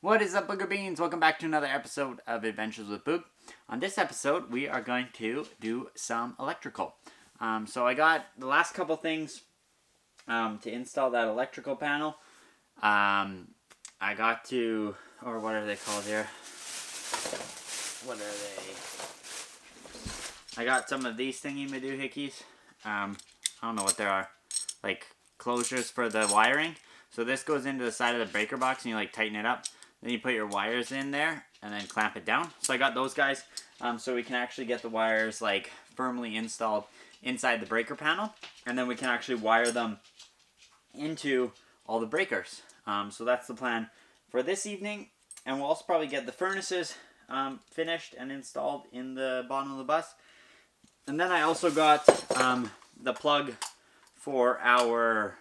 What is up, Booger Beans? Welcome back to another episode of Adventures with Boog. On this episode, we are going to do some electrical. So I got the last couple things to install that electrical panel. I got to, or what are they called here? What are they? I got some of these thingy-madoohickeys. I don't know what they are. Like closures for the wiring. So this goes into the side of the breaker box and you like tighten it up. Then you put your wires in there and then clamp it down. So I got those guys so we can actually get the wires like firmly installed inside the breaker panel. And then we can actually wire them into all the breakers. So that's the plan for this evening. And we'll also probably get the furnaces finished and installed in the bottom of the bus. And then I also got the plug for our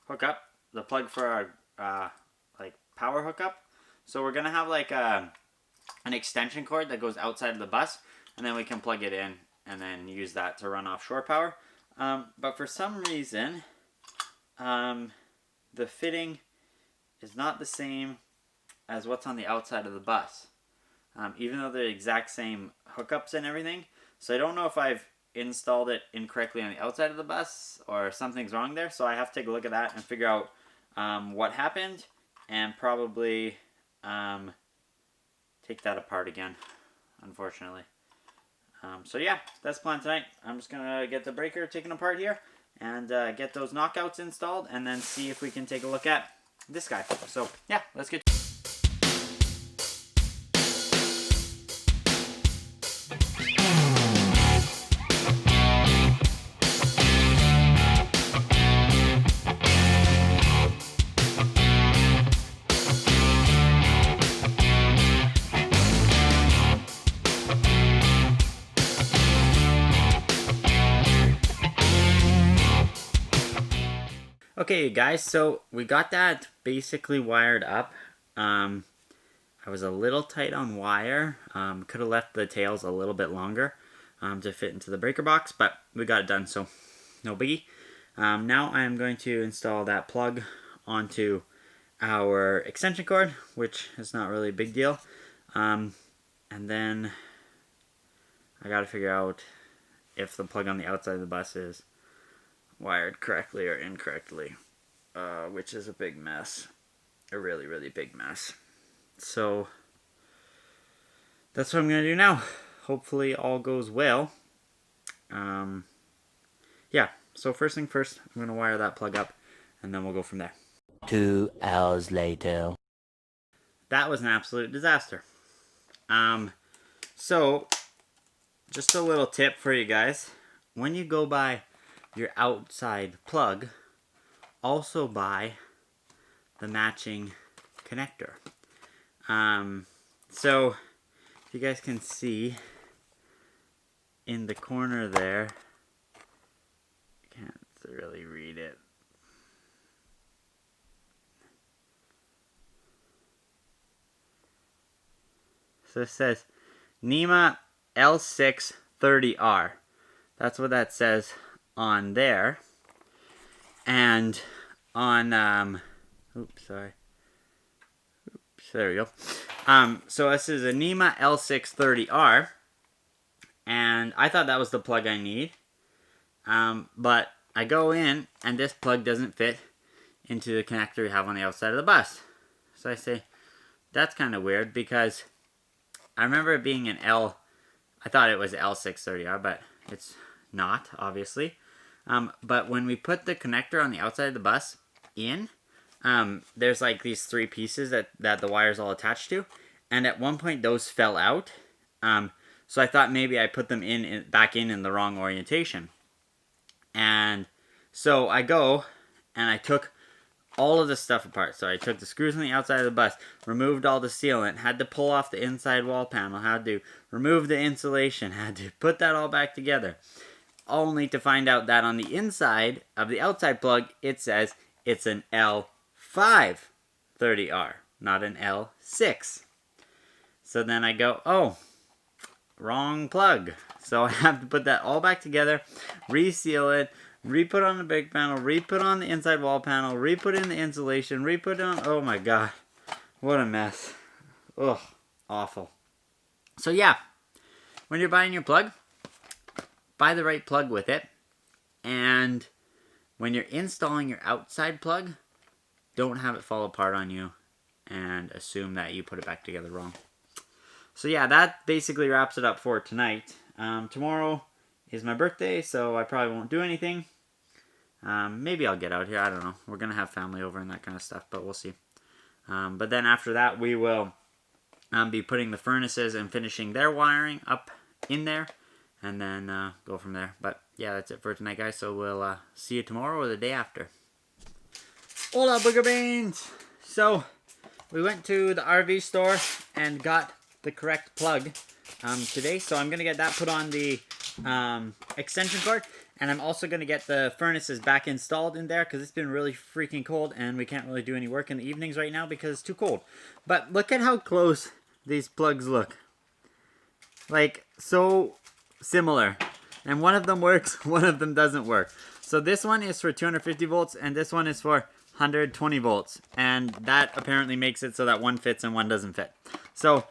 hookup. The plug for our like power hookup. So we're gonna have like an extension cord that goes outside of the bus, and then we can plug it in and then use that to run off shore power. But for some reason, the fitting is not the same as what's on the outside of the bus, even though they're the exact same hookups and everything. So I don't know if I've installed it incorrectly on the outside of the bus or something's wrong there. So I have to take a look at that and figure out what happened, and probably take that apart again, unfortunately. So yeah, that's the plan tonight. I'm just gonna get the breaker taken apart here and get those knockouts installed, and then see if we can take a look at this guy. So yeah, let's get Okay guys, so we got that basically wired up. I was a little tight on wire. Could have left the tails a little bit longer to fit into the breaker box, but we got it done, so no biggie. Now I am going to install that plug onto our extension cord, which is not really a big deal. And then I got to figure out if the plug on the outside of the bus is wired correctly or incorrectly, which is a big mess, a really big mess. So that's what I'm gonna do now. Hopefully all goes well. Yeah, so first thing first, I'm gonna wire that plug up and then we'll go from there. 2 hours later. That was an absolute disaster. So just a little tip for you guys: when you go buy your outside plug, also buy the matching connector. So if you guys can see in the corner there, can't really read it. So it says NEMA L630R. That's what that says on there. And on oops, sorry. Oops, there we go. So this is a NEMA L630R, and I thought that was the plug I need. But I go in and this plug doesn't fit into the connector we have on the outside of the bus. So I say, that's kind of weird, because I remember it being an L. I thought it was L630R, but it's not, obviously. But when we put the connector on the outside of the bus in, there's like these three pieces that the wire's all attached to, and at one point those fell out. So I thought maybe I put them back in the wrong orientation. And so I go and I took all of the stuff apart. So I took the screws on the outside of the bus, removed all the sealant, had to pull off the inside wall panel, had to remove the insulation, had to put that all back together. Only to find out that on the inside of the outside plug, it says it's an L530R, not an L6. So then I go, oh, wrong plug. So I have to put that all back together, reseal it, re-put on the big panel, re-put on the inside wall panel, re-put in the insulation, re-put on, oh my god. What a mess. Ugh, awful. So yeah, when you're buying your plug, buy the right plug with it. And when you're installing your outside plug, don't have it fall apart on you and assume that you put it back together wrong. So yeah, that basically wraps it up for tonight. Tomorrow is my birthday, so I probably won't do anything. Maybe I'll get out here. I don't know. We're going to have family over and that kind of stuff, but we'll see. But then after that, we will be putting the furnaces and finishing their wiring up in there. And then go from there. But yeah, that's it for tonight, guys. So we'll see you tomorrow or the day after. Hola, booger beans! So, we went to the RV store and got the correct plug today. So I'm going to get that put on the extension cord. And I'm also going to get the furnaces back installed in there because it's been really freaking cold. And we can't really do any work in the evenings right now because it's too cold. But look at how close these plugs look. Like, so similar. And one of them works, one of them doesn't work. So this one is for 250 volts and this one is for 120 volts. And that apparently makes it so that one fits and one doesn't fit. So,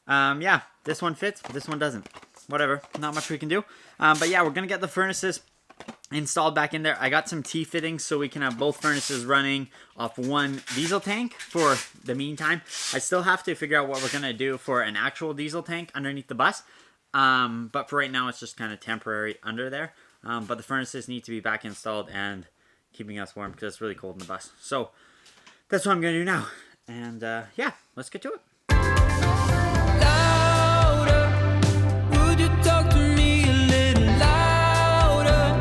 yeah, this one fits, but this one doesn't. Whatever, not much we can do. But yeah, we're going to get the furnaces installed back in there. I got some T-fittings so we can have both furnaces running off one diesel tank for the meantime. I still have to figure out what we're going to do for an actual diesel tank underneath the bus. But for right now, it's just kind of temporary under there. But the furnaces need to be back installed and keeping us warm because it's really cold in the bus. So that's what I'm going to do now. And yeah, let's get to it. Would you talk to me a little louder?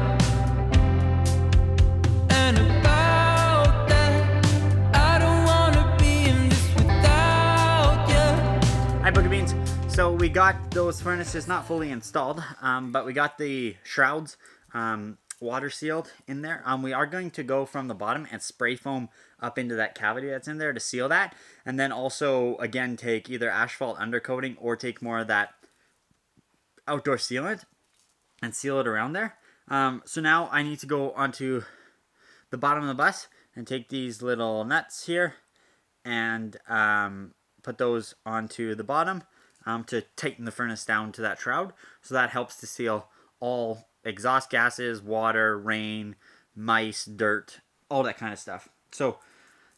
And about that, I don't wanna be in this without you. Hi, Booger Beans. So we got those furnaces not fully installed, but we got the shrouds water sealed in there. We are going to go from the bottom and spray foam up into that cavity that's in there to seal that. And then also, again, take either asphalt undercoating or take more of that outdoor sealant and seal it around there. So now I need to go onto the bottom of the bus and take these little nuts here and put those onto the bottom to tighten the furnace down to that shroud. So that helps to seal all exhaust gases, water, rain, mice, dirt, all that kind of stuff. So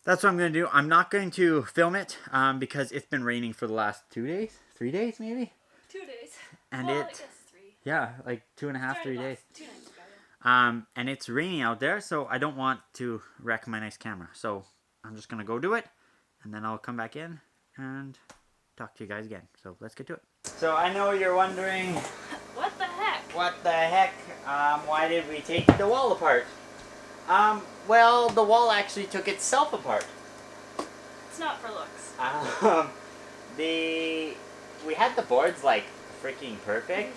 that's what I'm going to do. I'm not going to film it because it's been raining for the last 2 days, 3 days maybe. 2 days. And well, it, I guess 3. yeah, like 2.5, 3 days. 2 nights ago, yeah. And it's raining out there, so I don't want to wreck my nice camera. So I'm just going to go do it, and then I'll come back in and talk to you guys again. So let's get to it. So I know you're wondering, What the heck? what the heck, why did we take the wall apart? Well, the wall actually took itself apart. It's not for looks. We had the boards like freaking perfect.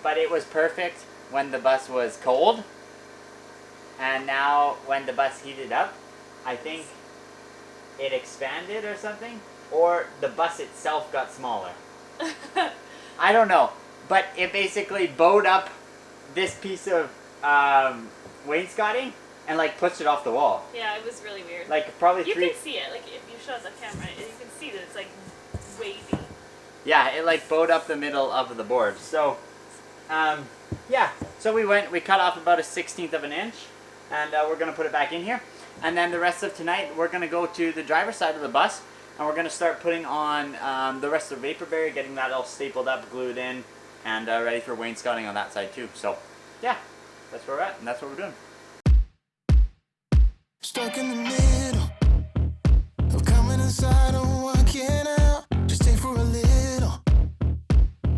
But it was perfect when the bus was cold. And now when the bus heated up, I think it expanded or something. Or the bus itself got smaller. I don't know. But it basically bowed up this piece of wainscoting and like pushed it off the wall. Yeah, it was really weird. Like probably you three. can see it. Like if you show the camera, you can see that it's like wavy. Yeah, it like bowed up the middle of the board. So, yeah. So we cut off about a 1/16 of an inch, and we're gonna put it back in here. And then the rest of tonight, we're gonna go to the driver's side of the bus, and we're gonna start putting on the rest of the vapor barrier, getting that all stapled up, glued in, and ready for wainscoting on that side too. So, yeah, that's where we're at, and that's what we're doing. Stuck in the middle of coming inside and walking out. Just stay for a little.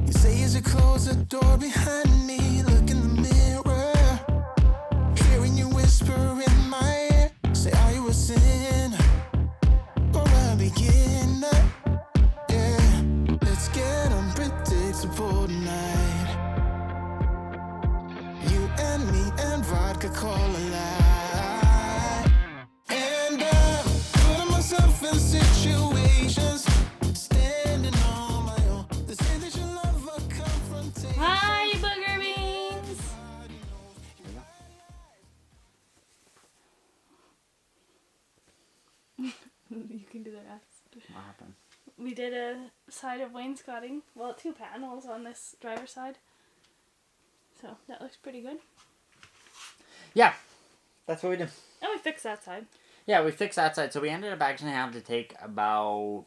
You say as you close the door behind me, look in the mirror, hearing you whisper in my ear. Say, are you a sinner or a beginner? Yeah, let's get unpredictable tonight. You and me and vodka cola light. And I'm putting myself in situations, standing on my own. They say that you love a confrontation. Hi, Booger Beans. You can do the rest. What happened? We did a side of wainscoting. Well, 2 panels on this driver's side. So that looks pretty good. Yeah, that's what we did. And we fixed that side. Yeah, we fixed that side. So we ended up actually having to take about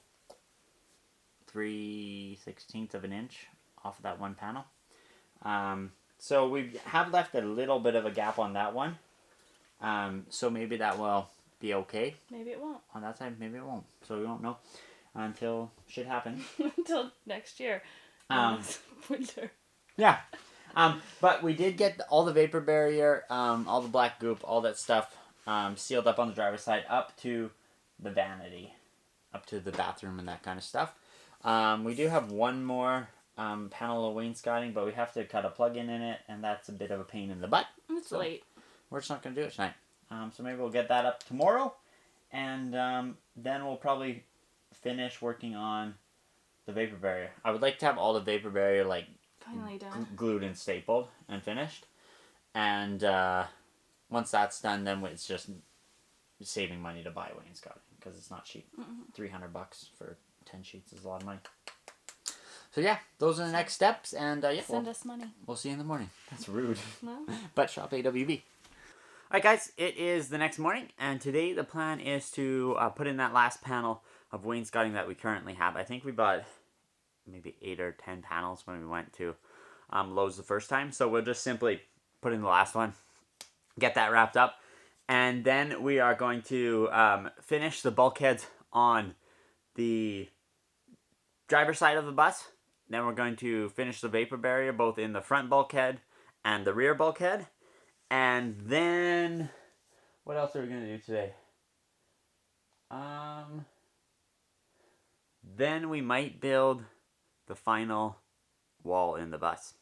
3/16 of an inch off of that one panel. So we have left a little bit of a gap on that one. So maybe that will be okay. Maybe it won't. On that side, maybe it won't. So we won't know until shit happens. Until next year. Winter. Yeah. But we did get all the vapor barrier, all the black goop, all that stuff sealed up on the driver's side up to the vanity, up to the bathroom and that kind of stuff. We do have one more panel of wainscoting, but we have to cut a plug-in in it, and that's a bit of a pain in the butt. It's late. We're just not going to do it tonight. So maybe we'll get that up tomorrow, and then we'll probably finish working on the vapor barrier. I would like to have all the vapor barrier like Finally done. glued and stapled and finished, and once that's done, then it's just saving money to buy wainscoting because it's not cheap. $300 for 10 sheets is a lot of money. So yeah, those are the next steps, and yeah, Send us money. we'll see you in the morning. That's rude. No? But shop AWB. Alright guys, it is the next morning, and today the plan is to put in that last panel of wainscoting that we currently have. I think we bought maybe 8 or 10 panels when we went to Lowe's the first time, so we'll just simply put in the last one, get that wrapped up, and then we are going to finish the bulkheads on the driver's side of the bus. Then we're going to finish the vapor barrier both in the front bulkhead and the rear bulkhead. And then, what else are we going to do today? Then we might build the final wall in the bus.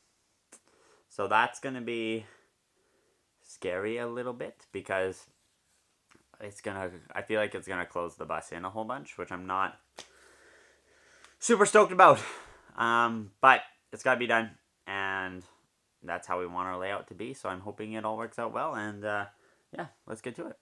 So that's going to be scary a little bit because I feel like it's going to close the bus in a whole bunch, which I'm not super stoked about. But it's got to be done, and that's how we want our layout to be, so I'm hoping it all works out well, and yeah, let's get to it.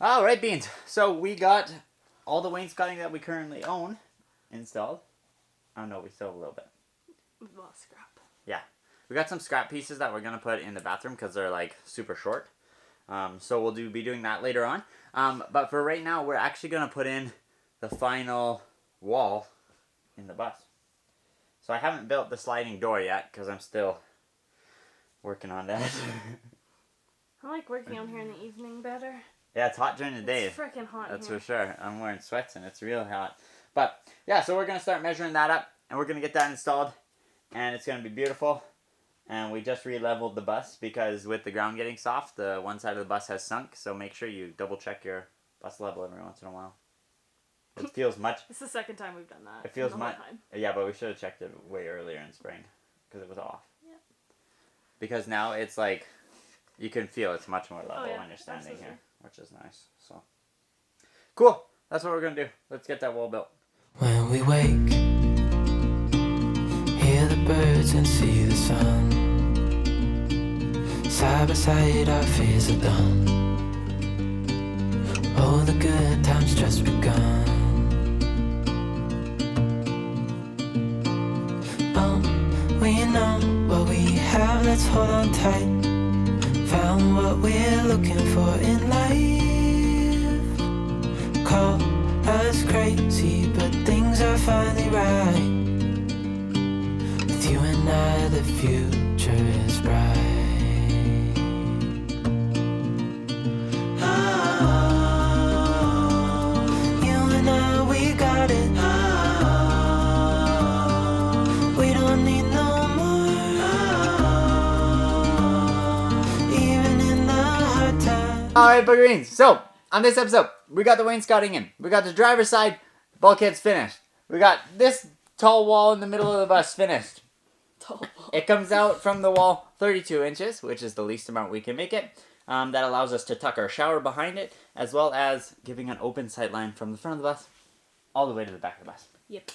Alright, Beans. So we got all the wainscoting that we currently own installed. Oh no, we still have a little bit. We've lost scrap. Yeah. We got some scrap pieces that we're going to put in the bathroom because they're like super short. So we'll be doing that later on. But for right now, we're actually going to put in the final wall in the bus. So I haven't built the sliding door yet because I'm still working on that. I like working on here in the evening better. Yeah, it's hot during the day. It's freaking hot That's here. for sure. I'm wearing sweats and it's real hot. But yeah, so we're going to start measuring that up and we're going to get that installed and it's going to be beautiful. And we just re-leveled the bus because with the ground getting soft, the one side of the bus has sunk. So make sure you double check your bus level every once in a while. It feels much... It's the second time we've done that. It feels the whole much... time. Yeah, but we should have checked it way earlier in spring because it was off. Yeah. Because now it's like... You can feel it's much more level yeah, when you're standing absolutely. here, which is nice. So, cool. That's what we're gonna do. Let's get that wall built. When we wake, hear the birds and see the sun. Side by side our fears are done. All the good times just begun. We know what we have, let's hold on tight. Found what we're looking for in life. Call us crazy, but things are finally right. With you and I, the future is bright. Oh, you and I, we got it. Oh, we don't need no more. Even in the hard times. Alright, Buggerines. So, on this episode, we got the wainscoting in. We got the driver's side bulkhead's finished. We got this tall wall in the middle of the bus finished. Tall. It comes out from the wall 32 inches, which is the least amount we can make it. That allows us to tuck our shower behind it, as well as giving an open sight line from the front of the bus all the way to the back of the bus. Yep.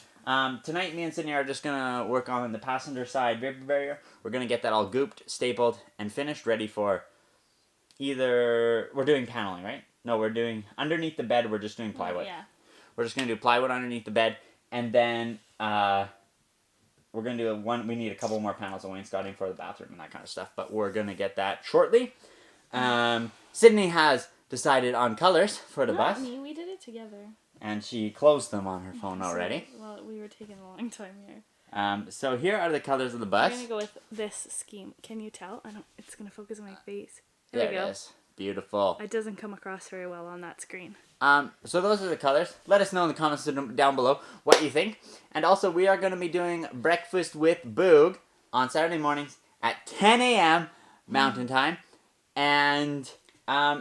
Tonight, me and Sydney are just going to work on the passenger side vapor barrier. We're going to get that all gooped, stapled, and finished, ready for either... We're doing paneling, right? No, we're doing... Underneath the bed, we're just doing plywood. Yeah. We're just going to do plywood underneath the bed, and then we're going to do we need a couple more panels of wainscoting for the bathroom and that kind of stuff, but we're going to get that shortly. Sydney has decided on colors for the bus. Not me, we did it together. And she closed them on her phone already. Well, we were taking a long time here. So here are the colors of the We're bus. gonna go with this scheme. Can you tell? I don't. It's gonna focus on my face. There we go. it is. Beautiful. It doesn't come across very well on that screen. So those are the colors. Let us know in the comments down below what you think. And also, we are going to be doing breakfast with Boog on Saturday mornings at 10 a.m. Mountain Time. And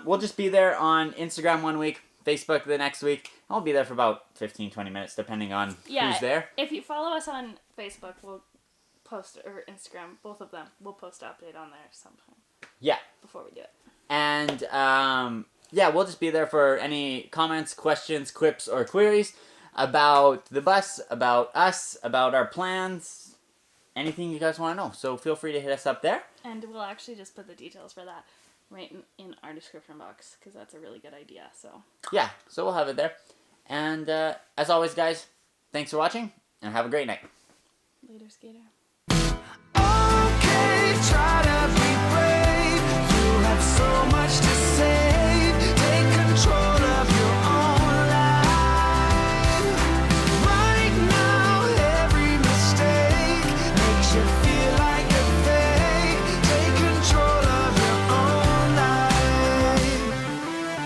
we'll just be there on Instagram one week, Facebook the next week. I'll be there for about 15-20 minutes, depending on who's there. If you follow us on Facebook, we'll post, or Instagram, both of them, we'll post an update on there sometime. Yeah. Before we do it. And, yeah, we'll just be there for any comments, questions, quips, or queries about the bus, about us, about our plans, anything you guys want to know. So feel free to hit us up there. And we'll actually just put the details for that right in our description box, because that's a really good idea, so. Yeah, so we'll have it there. And, as always, guys, thanks for watching, and have a great night. Later, skater. Okay, try to